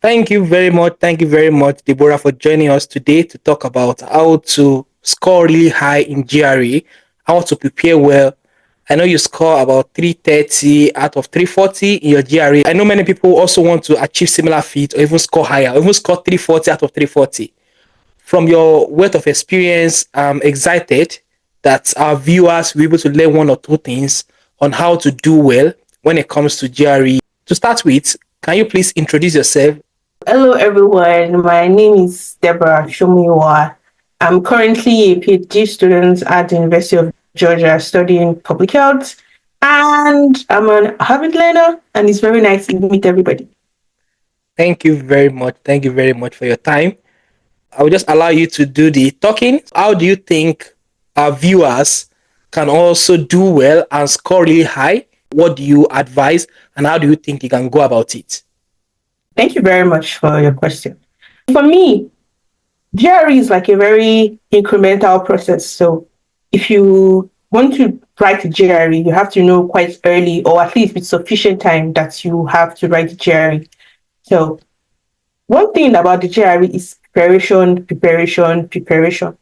Thank you very much. Thank you very much, Deborah, for joining us today to talk about how to score really high in GRE, how to prepare well. I know you score about 330 out of 340 in your GRE. I know many people also want to achieve similar feat or even score higher, or even score 340 out of 340. From your wealth of experience, I'm excited that our viewers will be able to learn one or two things on how to do well when it comes to GRE. To start with, can you please introduce yourself? Hello, everyone. My name is Deborah Shomuyiwa. I'm currently a PhD student at the University of Georgia studying public health, and I'm an avid learner, and it's very nice to meet everybody. Thank you very much. Thank you very much for your time. I will just allow you to do the talking. How do you think our viewers can also do well and score really high? What do you advise and how do you think you can go about it? Thank you very much for your question. For me, GRE is like a very incremental process. So if you want to write a GRE, you have to know quite early, or at least with sufficient time, that you have to write the GRE. So one thing about the GRE is preparation, preparation, preparation.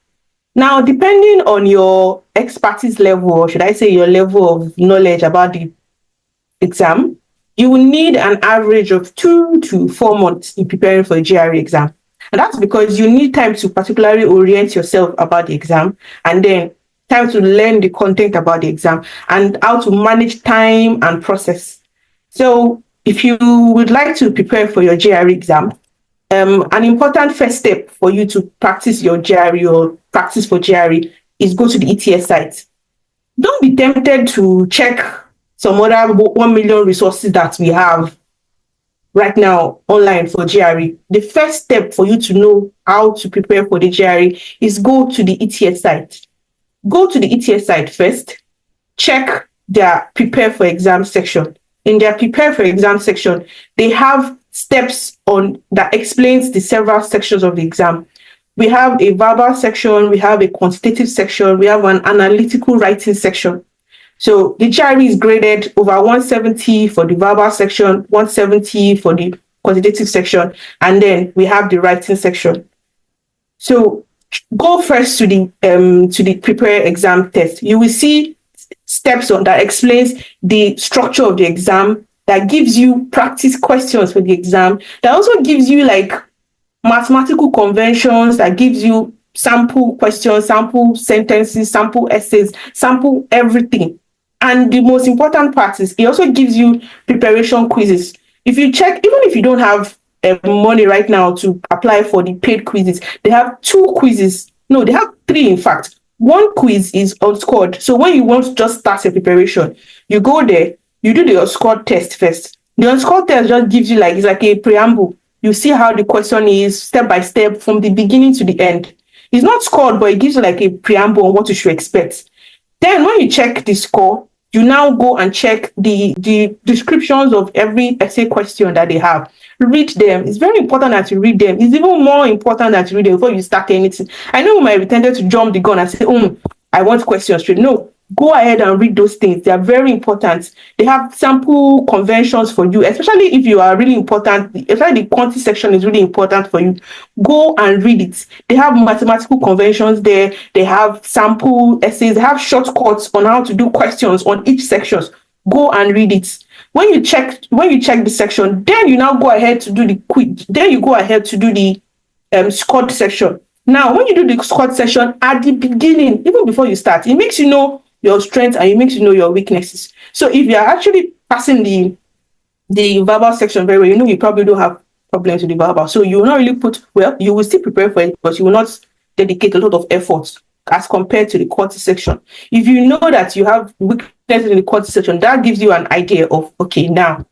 Now, depending on your expertise level, or should I say your level of knowledge about the exam, you will need an average of 2 to 4 months in preparing for a GRE exam. And that's because you need time to particularly orient yourself about the exam, and then time to learn the content about the exam and how to manage time and process. So if you would like to prepare for your GRE exam, an important first step for you to practice your GRE or practice for GRE is go to the ETS site. Don't be tempted to check some other 1 million resources that we have right now online for GRE. The first step for you to know how to prepare for the GRE is go to the ETS site. Go to the ETS site first, check their prepare for exam section. In their prepare for exam section, they have steps on that explains the several sections of the exam. We have a verbal section, we have a quantitative section, we have an analytical writing section. So the GRE is graded over 170 for the verbal section, 170 for the quantitative section, and then we have the writing section. So go first to the prepare exam test. You will see steps on that explains the structure of the exam, that gives you practice questions for the exam, that also gives you like mathematical conventions, that gives you sample questions, sample sentences, sample essays, sample everything. And the most important part is it also gives you preparation quizzes. If you check, even if you don't have money right now to apply for the paid quizzes, they have 2 quizzes. No, they have 3, in fact. One quiz is unscored. So when you want to just start your preparation, you go there, you do the unscored test first. The unscored test just gives you it's like a preamble. You see how the question is step by step from the beginning to the end. It's not scored, but it gives you like a preamble on what you should expect. Then when you check the score, you now go and check the descriptions of every essay question that they have. Read them. It's very important that you read them. It's even more important that you read them before you start anything. I know we might be tempted to jump the gun and say, I want questions straight. No, go ahead and read those things. They are very important. They have sample conventions for you, especially if you are really important, especially the quantity section is really important for you. Go and read it. They have mathematical conventions there. They have sample essays. They have shortcuts on how to do questions on each section. Go and read it. When you check the section, then you now go ahead to do the quiz. Then you go ahead to do the scored section. Now, when you do the squad session at the beginning, even before you start, it makes you know your strengths and it makes you know your weaknesses. So if you are actually passing the verbal section very well, you know you probably don't have problems with the verbal. So you will not really you will still prepare for it, but you will not dedicate a lot of effort as compared to the quantity section. If you know that you have weaknesses in the quantity section, that gives you an idea of, okay, now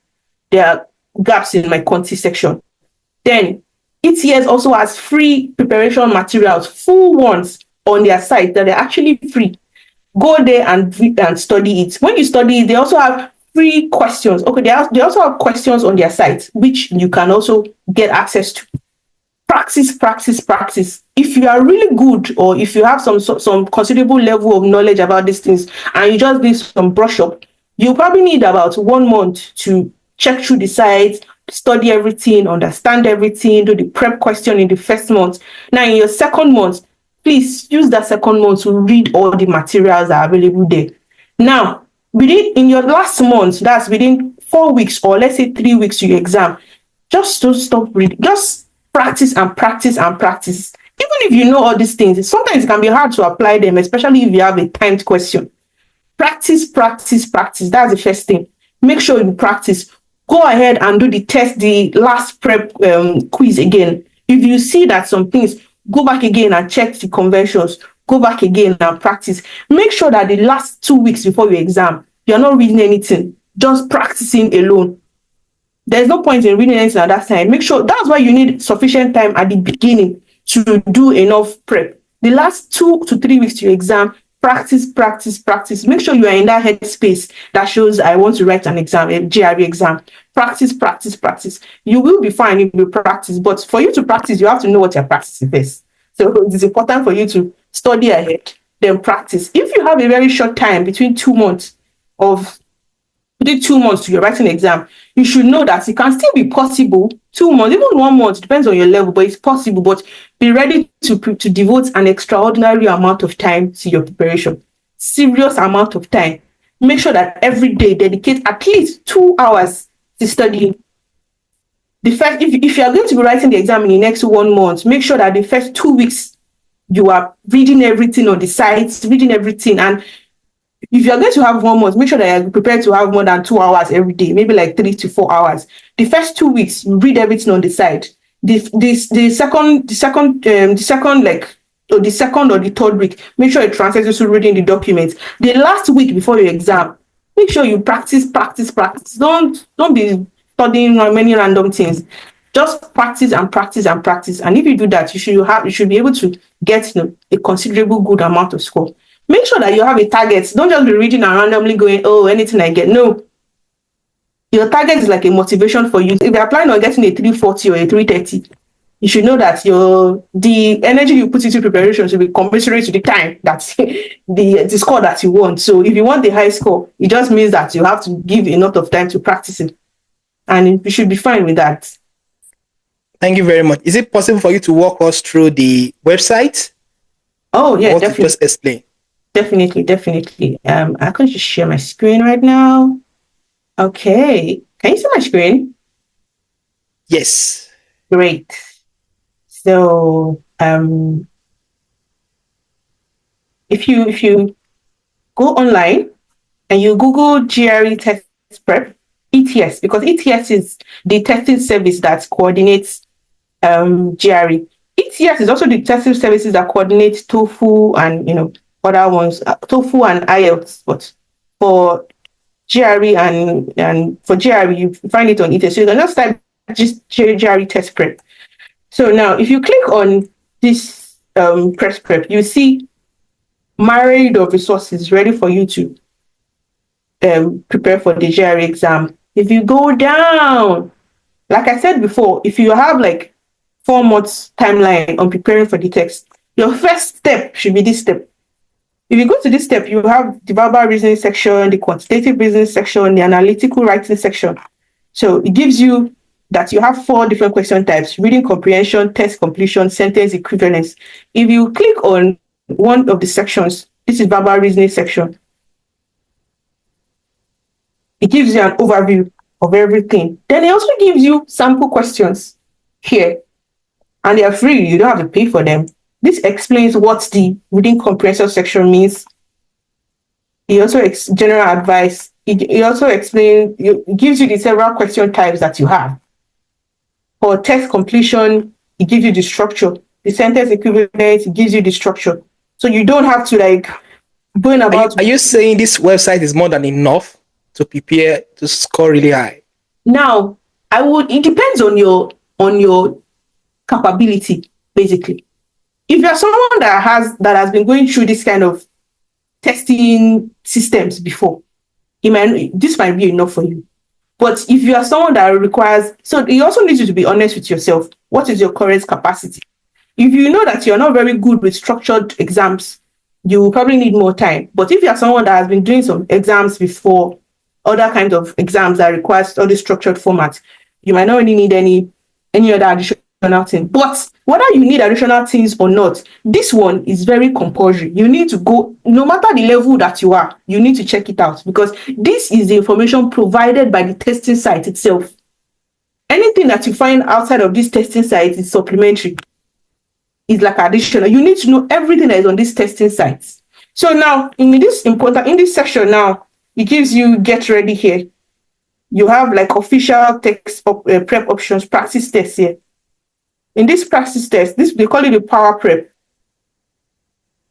there are gaps in my quantity section. Then ETS also has free preparation materials, full ones on their site that are actually free. Go there and read and study it. When you study it, they also have free questions. Okay, they also have questions on their site, which you can also get access to. Practice, practice, practice. If you are really good, or if you have some considerable level of knowledge about these things, and you just need some brush up, you probably need about 1 month to check through the site, study everything, understand everything, do the prep question in the first month. Now, in your second month, please use that second month to read all the materials that are available there. Now, in your last month, that's within 4 weeks or let's say 3 weeks to your exam, just don't stop reading. Just practice and practice and practice. Even if you know all these things, sometimes it can be hard to apply them, especially if you have a timed question. Practice, practice, practice. That's the first thing. Make sure you practice. Go ahead and do the test, the last prep quiz again. If you see that some things, go back again and check the conventions. Go back again and practice. Make sure that the last 2 weeks before your exam, you're not reading anything, just practicing alone. There's no point in reading anything at that time. Make sure that's why you need sufficient time at the beginning to do enough prep. The last 2 to 3 weeks to your exam, practice, practice, practice. Make sure you are in that headspace that shows I want to write an exam, a GRE exam. Practice, practice, practice. You will be fine if you practice, but for you to practice, you have to know what you're practicing first. So it is important for you to study ahead, then practice. If you have a very short time between 2 months to your writing exam, you should know that it can still be possible. 2 months, even 1 month, depends on your level, but it's possible. But be ready to devote an extraordinary amount of time to your preparation. Serious amount of time. Make sure that every day dedicate at least 2 hours to studying. If you are going to be writing the exam in the next 1 month, make sure that the first 2 weeks you are reading everything on the sites, reading everything. And if you're going to have 1 month, make sure that you're prepared to have more than 2 hours every day, maybe like 3 to 4 hours. The first 2 weeks, read everything on the side. The second or the third week, make sure it translates to reading the documents. The last week before your exam, make sure you practice, practice, practice. Don't be studying many random things. Just practice and practice and practice. And if you do that, you should be able to get a considerable good amount of score. Make sure that you have a target. Don't just be reading and randomly going, oh, anything I get. No. Your target is like a motivation for you. If you're planning on getting a 340 or a 330, you should know that the energy you put into preparation should be commensurate to the time that the score that you want. So if you want the high score, it just means that you have to give enough of time to practice it. And you should be fine with that. Thank you very much. Is it possible for you to walk us through the website? Oh, yeah, definitely. Just explain. Definitely. I'm going to share my screen right now. Okay. Can you see my screen? Yes. Great. So, if you go online and you Google GRE test prep, ETS, because ETS is the testing service that coordinates GRE. ETS is also the testing services that coordinate TOEFL and other ones, TOEFL and IELTS, but for GRE and for GRE, you find it on ETS. So you can just type just GRE test prep. So now, if you click on this press prep, you see myriad of resources ready for you to prepare for the GRE exam. If you go down, like I said before, if you have like 4 months timeline on preparing for the test, your first step should be this step. If you go to this step, you have the verbal reasoning section, the quantitative reasoning section, the analytical writing section. So it gives you that you have 4 different question types: reading comprehension, text completion, sentence equivalence. If you click on one of the sections, this is verbal reasoning section. It gives you an overview of everything. Then it also gives you sample questions here. And they are free. You don't have to pay for them. This explains what the reading comprehension section means. It also general advice. It also explains, it gives you the several question types that you have. For text completion, it gives you the structure. The sentence equivalent, it gives you the structure. So you don't have to like going about. Are you saying this website is more than enough to prepare to score really high? Now, it depends on your capability, basically. If you're someone that has been going through this kind of testing systems before, this might be enough for you. But if you are someone that requires, so you also need you to be honest with yourself. What is your current capacity? If you know that you're not very good with structured exams, you will probably need more time. But if you're someone that has been doing some exams before, other kinds of exams that requires all the structured formats, You might not really need any other additional thing. But whether you need additional things or not, this one is very compulsory. You need to go, no matter the level that you are, you need to check it out, because this is the information provided by the testing site itself. Anything that you find outside of this testing site is supplementary. It's like additional. You need to know everything that is on these testing sites. So now in this section now, it gives you get ready here. You have like official text prep options, practice tests here. In this practice test, they call it the power prep.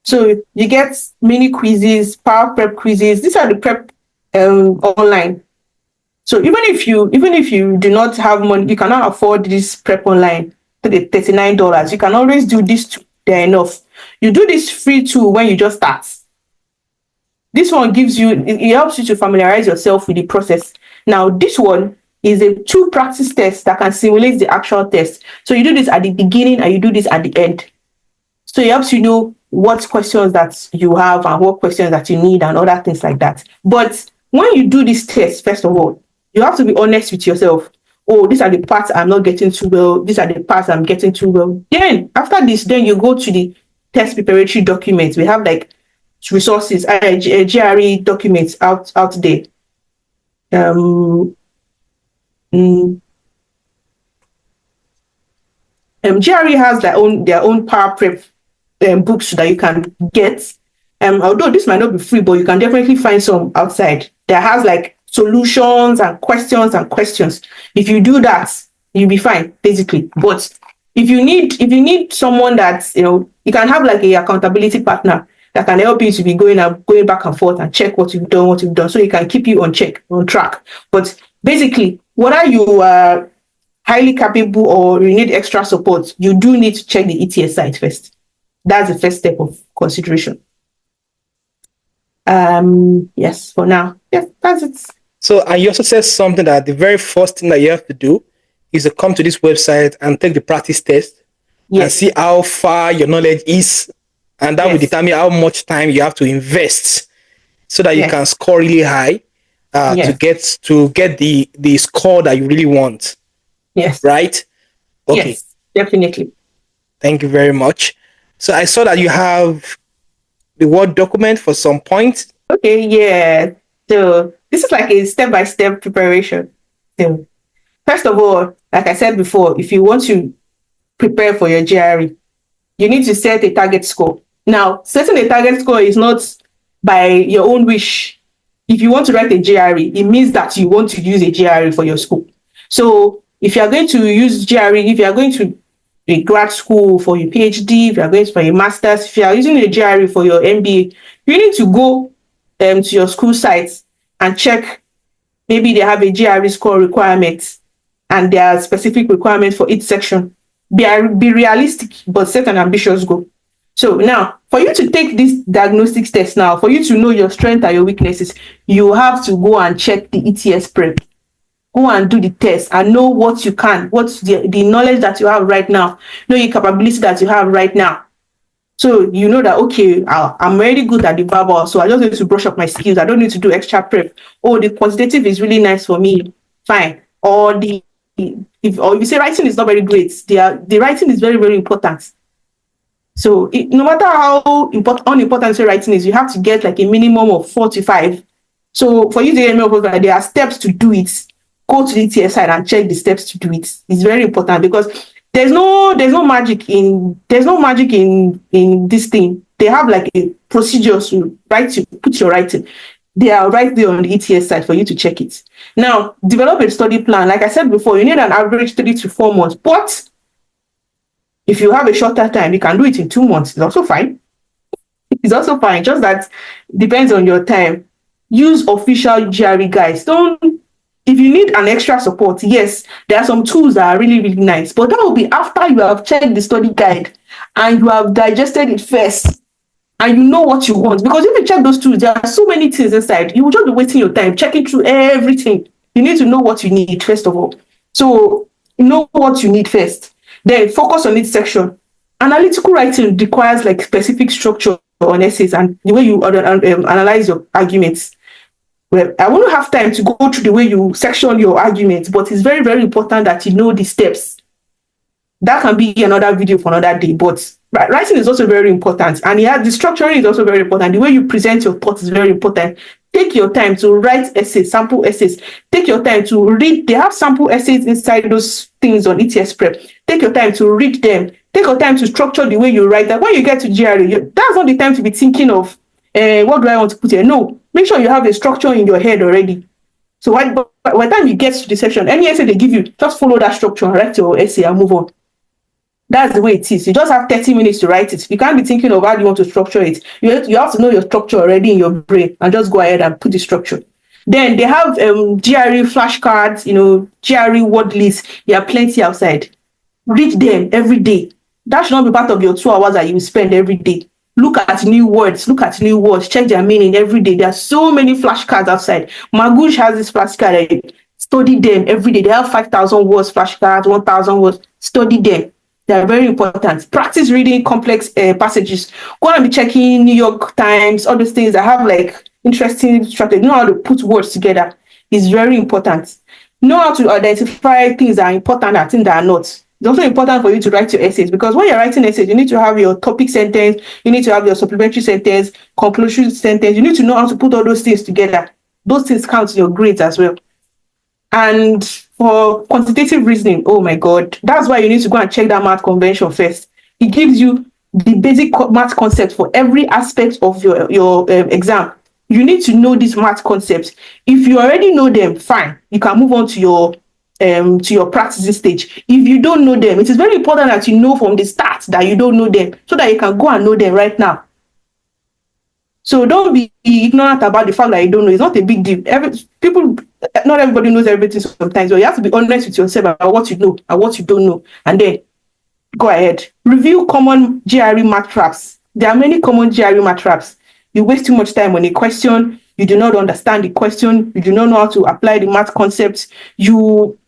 So you get mini quizzes, power prep quizzes. These are the prep online. So even if you do not have money, you cannot afford this prep online to the $39. You can always do this too. They're enough. You do this free too when you just start. This one gives you, it helps you to familiarize yourself with the process. Now, this one is a 2 practice tests that can simulate the actual test. So you do this at the beginning and you do this at the end. So it helps you know what questions that you have and what questions that you need and other things like that. But when you do this test, first of all, you have to be honest with yourself. Oh, these are the parts I'm not getting too well. These are the parts I'm getting too well. Then after this, then you go to the test preparatory documents. We have like resources, GRE documents out there. GRE has their own power prep books that you can get. Although this might not be free, but you can definitely find some outside that has like solutions and questions. If you do that, you'll be fine, basically. But if you need someone that, you can have like a accountability partner that can help you to be going back and forth and check what you've done, so he can keep you on track. But basically, whether you are highly capable or you need extra support, you do need to check the ETS site first. That's the first step of consideration. Yes, for now. Yes, that's it. So, and you also said something that the very first thing that you have to do is to come to this website and take the practice test and see how far your knowledge is. And that will determine how much time you have to invest so that you can score really high to get the score that you really want. Yes. Right? Okay. Yes, definitely. Thank you very much. So I saw that you have the Word document for some points. Okay, yeah. So this is like a step-by-step preparation. So first of all, like I said before, if you want to prepare for your GRE, you need to set a target score. Now, setting a target score is not by your own wish. If you want to write a GRE, it means that you want to use a GRE for your school. So if you are going to use GRE, if you are going to a grad school for your PhD, if you are going for a master's, if you are using a GRE for your MBA, you need to go to your school sites and check. Maybe they have a GRE score requirement and there are specific requirements for each section. Be realistic, but set an ambitious goal. So now, for you to take this diagnostics test now, for you to know your strengths and your weaknesses, you have to go and check the ETS prep. Go and do the test and know what you can, what's the knowledge that you have right now, know your capability that you have right now. So you know that, okay, I'm already good at the verbal, so I just need to brush up my skills. I don't need to do extra prep. Oh, the quantitative is really nice for me. Fine. Or if you say writing is not very great, the writing is very, very important. So no matter how unimportant your writing is, you have to get like a minimum of 4 to 5. So for you to get more, there are steps to do it. Go to the ETS side and check the steps to do it. It's very important because there's no magic in this thing. They have like a procedure to put your writing. They are right there on the ETS side for you to check it. Now, develop a study plan. Like I said before, you need an average 3 to 4 months. But if you have a shorter time, you can do it in 2 months. It's also fine. It's also fine. Just that depends on your time. Use official GRE guides. If you need an extra support, yes, there are some tools that are really, really nice. But that will be after you have checked the study guide and you have digested it first. And you know what you want. Because if you check those tools, there are so many things inside. You will just be wasting your time checking through everything. You need to know what you need, first of all. So, know what you need first. Then focus on each section. Analytical writing requires like specific structure on essays and the way you analyze your arguments. Well, I won't have time to go through the way you section your arguments, but it's very, very important that you know the steps. That can be another video for another day, but writing is also very important. And yeah, the structuring is also very important. The way you present your thoughts is very important. Take your time to write essays, sample essays. Take your time to read. They have sample essays inside those things on ETS prep. Take your time to read them. Take your time to structure the way you write that. When you get to GRE, that's not the time to be thinking of what do I want to put here. No, make sure you have a structure in your head already. So by the time you get to the session, any essay they give you, just follow that structure and write your essay and move on. That's the way it is. You just have 30 minutes to write it. You can't be thinking of how you want to structure it. You have to know your structure already in your brain and just go ahead and put the structure. Then they have GRE flashcards, GRE word lists. There are plenty outside. Read them every day. That should not be part of your 2 hours that you spend every day. Look at new words, check their meaning every day. There are so many flashcards outside. Magoosh has this flashcard. Study them every day. They have 5,000 words flashcards, 1,000 words. Study them. They are very important. Practice reading complex passages. Go and be checking New York Times, all those things that have like interesting strategy. Know how to put words together. It's very important. Know how to identify things that are important and things that are not. It's also important for you to write your essays, because when you're writing essays, you need to have your topic sentence, you need to have your supplementary sentence, conclusion sentence. You need to know how to put all those things together. Those things count in your grades as well. And for quantitative reasoning, oh my God, that's why you need to go and check that math convention first. It gives you the basic math concept for every aspect of your exam. You need to know these math concepts. If you already know them, fine. You can move on to your practicing stage. If you don't know them, it is very important that you know from the start that you don't know them, so that you can go and know them right now. So don't be ignorant about the fact that you don't know. It's not a big deal. Not everybody knows everything sometimes. So you have to be honest with yourself about what you know and what you don't know. And then go ahead. Review common GRE math traps. There are many common GRE math traps. You waste too much time on a question. You do not understand the question. You do not know how to apply the math concepts. You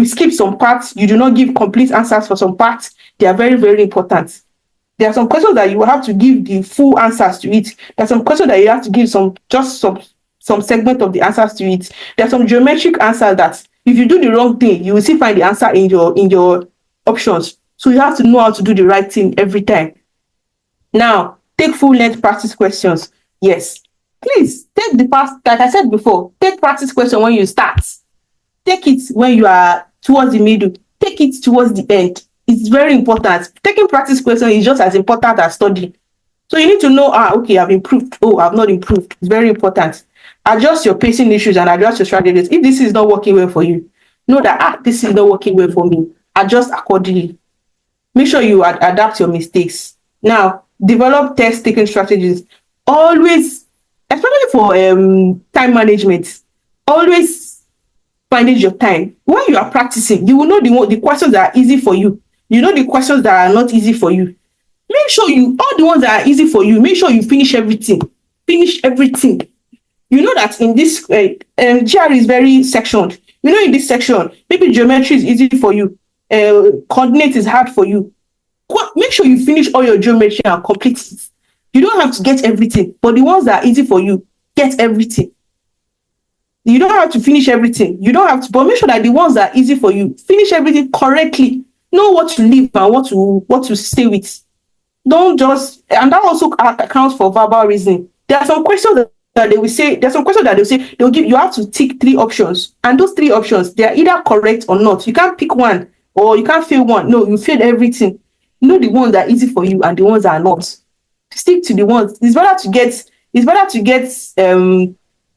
skip some parts. You do not give complete answers for some parts. They are very, very important. There are some questions that you will have to give the full answers to it. There are some questions that you have to give some segment of the answers to it. There are some geometric answers that if you do the wrong thing, you will still find the answer in your options. So you have to know how to do the right thing every time. Now, take full length practice questions. Yes. Please take like I said before, take practice question when you start. Take it when you are towards the middle. Take it towards the end. It's very important. Taking practice question is just as important as studying. So you need to know, okay, I've improved. Oh, I've not improved. It's very important. Adjust your pacing issues and adjust your strategies. If this is not working well for you, know that, this is not working well for me. Adjust accordingly. Make sure you adapt your mistakes. Now, develop test-taking strategies. Always, especially for time management, always manage your time. When you are practicing, you will know the questions that are easy for you. You know the questions that are not easy for you. Make sure all the ones that are easy for you, make sure you finish everything. Finish everything. You know that in this, GR is very sectioned. You know in this section, maybe geometry is easy for you. Coordinate is hard for you. Make sure you finish all your geometry and complete it. You don't have to get everything, but the ones that are easy for you, get everything. You don't have to finish everything. You don't have to, but make sure that the ones that are easy for you, finish everything correctly. Know what to leave and what to stay with. Don't just, and that also accounts for verbal reasoning. There are some questions that they will say, they'll give, you have to tick 3 options. And those 3 options, they are either correct or not. You can't pick one or you can't fail one. No, you failed everything. Know the ones that are easy for you and the ones that are not. Stick to the ones. It's better to get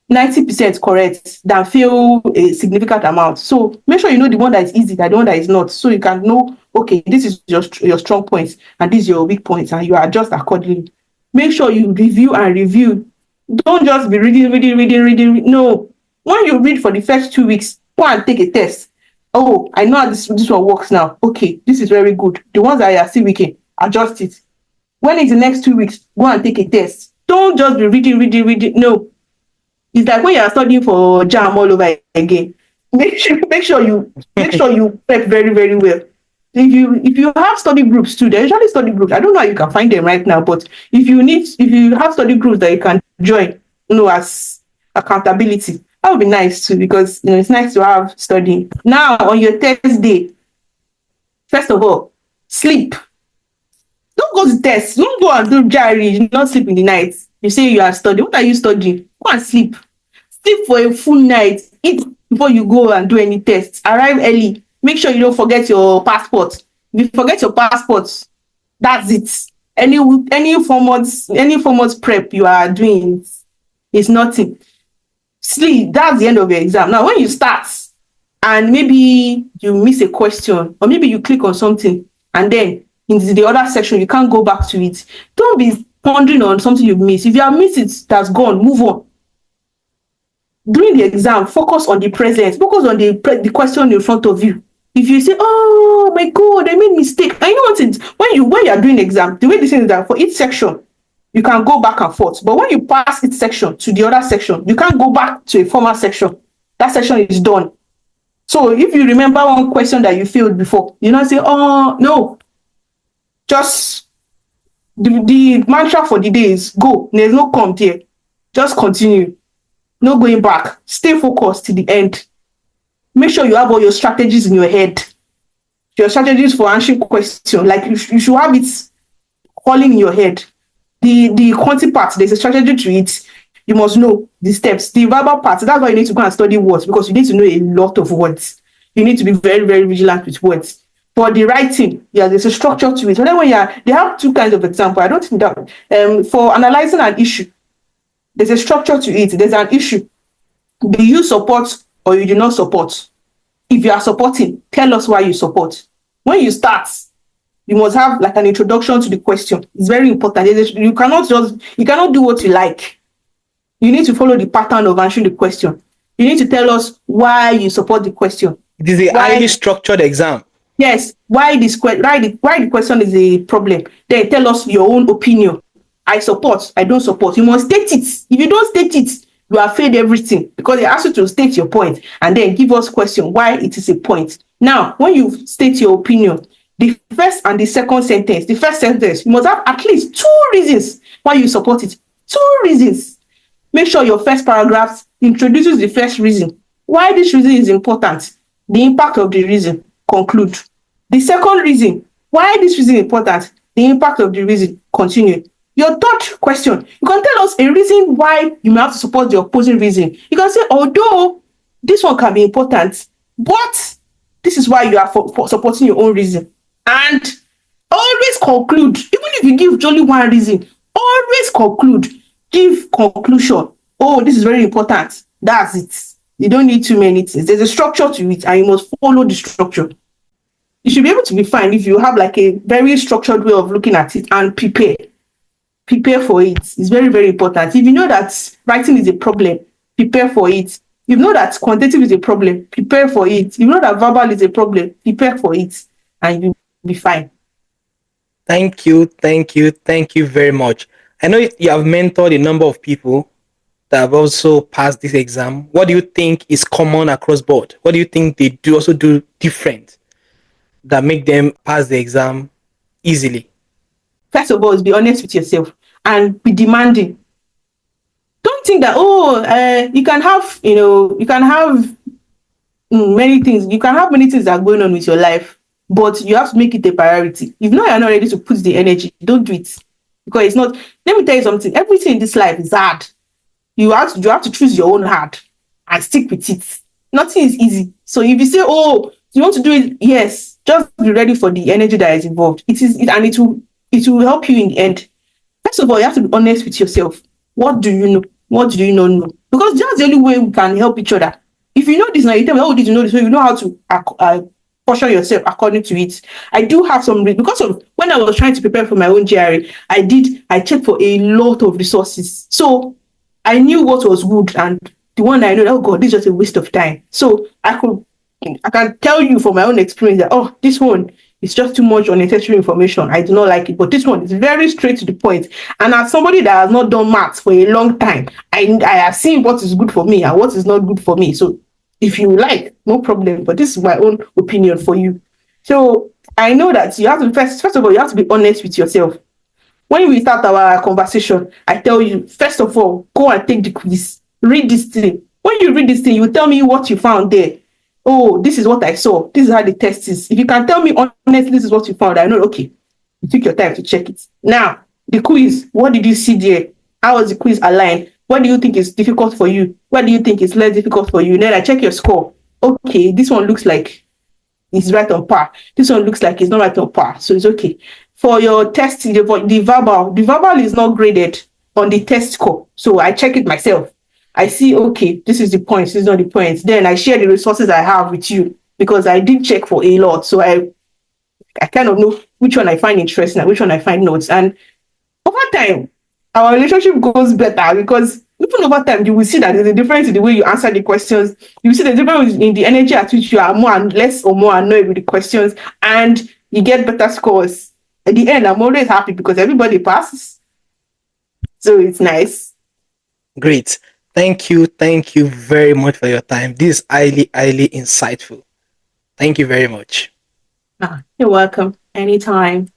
90% correct than fail a significant amount. So make sure you know the one that is easy than the one that is not, so you can know, okay, this is your strong points and this is your weak points, and you adjust accordingly. Make sure you review and review. Don't just be reading. No. When you read for the first 2 weeks, go and take a test. Oh, I know how this one works now. Okay, this is very good. The ones that are still weak, adjust it. When it's the next 2 weeks, go and take a test. Don't just be reading. No. It's like when you are studying for JAM all over again. Make sure you prep very, very well. If you have study groups too, there are usually study groups. I don't know how you can find them right now, but if you have study groups that you can join, as accountability. That would be nice too, because it's nice to have studying. Now on your test day, first of all, sleep. Don't go to test. Don't go and do GRE. You not sleep in the night. You say you are studying. What are you studying? Go and sleep. Sleep for a full night. Eat before you go and do any tests. Arrive early. Make sure you don't forget your passport. If you forget your passport, that's it. Any format prep you are doing is nothing. Sleep. That's the end of your exam. Now, when you start and maybe you miss a question, or maybe you click on something and then in the other section you can't go back to it, don't be pondering on something you've missed. If you have missed it, that's gone. Move on. During the exam, focus on the present. Focus on the question in front of you. If you say, "Oh my God, I made mistake," I know what it. When you are doing the exam, the way this is that for each section, you can go back and forth. But when you pass each section to the other section, you can't go back to a former section. That section is done. So if you remember one question that you failed before, you not say, "Oh no," just the mantra for the day is go. There's no come here. Just continue. No going back. Stay focused to the end. Make sure you have all your strategies in your head. Your strategies for answering questions. Like you should have it calling in your head. The quantity part, there's a strategy to it. You must know the steps. The verbal part, that's why you need to go and study words, because you need to know a lot of words. You need to be very, very vigilant with words. For the writing, yeah, there's a structure to it. So then they have two kinds of example. I don't think that for analyzing an issue, there's a structure to it. There's an issue. Do you support or you do not support? If you are supporting, tell us why you support. When you start, you must have like an introduction to the question. It's very important. You cannot do what you like. You need to follow the pattern of answering the question. You need to tell us why you support the question. It is a highly structured exam. Yes, why the question is a problem. Then tell us your own opinion. I support, I don't support. You must state it. If you don't state it, you have failed everything, because they ask you to state your point and then give us question why it is a point. Now, when you state your opinion, the first and the second sentence, the first sentence, you must have at least 2 reasons why you support it. 2 reasons. Make sure your first paragraph introduces the first reason. Why this reason is important. The impact of the reason. Conclude. The second reason. Why this reason is important. The impact of the reason. Continue. Your third question, you can tell us a reason why you may have to support the opposing reason. You can say, although this one can be important, but this is why you are for supporting your own reason. And always conclude. Even if you give only one reason, always conclude. Give conclusion. Oh, this is very important. That's it. You don't need too many things. There's a structure to it, and you must follow the structure. You should be able to be fine if you have like a very structured way of looking at it and prepare. Prepare for it. It's very, very important. If you know that writing is a problem, prepare for it. If you know that quantitative is a problem, prepare for it. If you know that verbal is a problem, prepare for it, and you'll be fine. Thank you very much. I know you have mentored a number of people that have also passed this exam. What do you think is common across board? What do you think they do different that make them pass the exam easily? First of all, is be honest with yourself and be demanding. Don't think that you can have many things. You can have many things that are going on with your life, but you have to make it a priority. If you're not ready to put the energy, don't do it, because it's not. Let me tell you something. Everything in this life is hard. You have to choose your own hard and stick with it. Nothing is easy. So if you say, you want to do it, yes, just be ready for the energy that is involved. It will help you in the end. First of all, you have to be honest with yourself. What do you know? What do you not know? Because that's the only way we can help each other. If you know this now, you tell me, did you know this? So you know how to portion yourself according to it. I do have some, because of when I was trying to prepare for my own GRE, I checked for a lot of resources. So I knew what was good, and the one I know, this is just a waste of time. So I can tell you from my own experience that, this one is just too much unnecessary information. I do not like it. But this one is very straight to the point. And as somebody that has not done maths for a long time, I have seen what is good for me and what is not good for me. So if you like, no problem. But this is my own opinion for you. So I know that you have to first of all, you have to be honest with yourself. When we start our conversation, I tell you, first of all, go and take the quiz. read this thing. When you read this thing, you tell me what you found there. Oh, this is what I saw. This is how the test is. If you can tell me honestly, this is what you found, I know, okay, you took your time to check it. Now, the quiz, what did you see there? How was the quiz aligned? What do you think is difficult for you? What do you think is less difficult for you? Then I check your score. Okay, this one looks like it's right on par. This one looks like it's not right on par. So it's okay. For your test, the verbal is not graded on the test score. So I check it myself. I see, okay, this is the points, this is not the points. Then I share the resources I have with you because I did check for a lot. So I kind of know which one I find interesting and which one I find notes. And over time, our relationship goes better because even over time, you will see that there's a difference in the way you answer the questions. You will see the difference in the energy at which you are more and less or more annoyed with the questions, and you get better scores. At the end, I'm always happy because everybody passes. So it's nice. Great. Thank you. Thank you very much for your time. This is highly, highly insightful. Thank you very much. You're welcome. Anytime.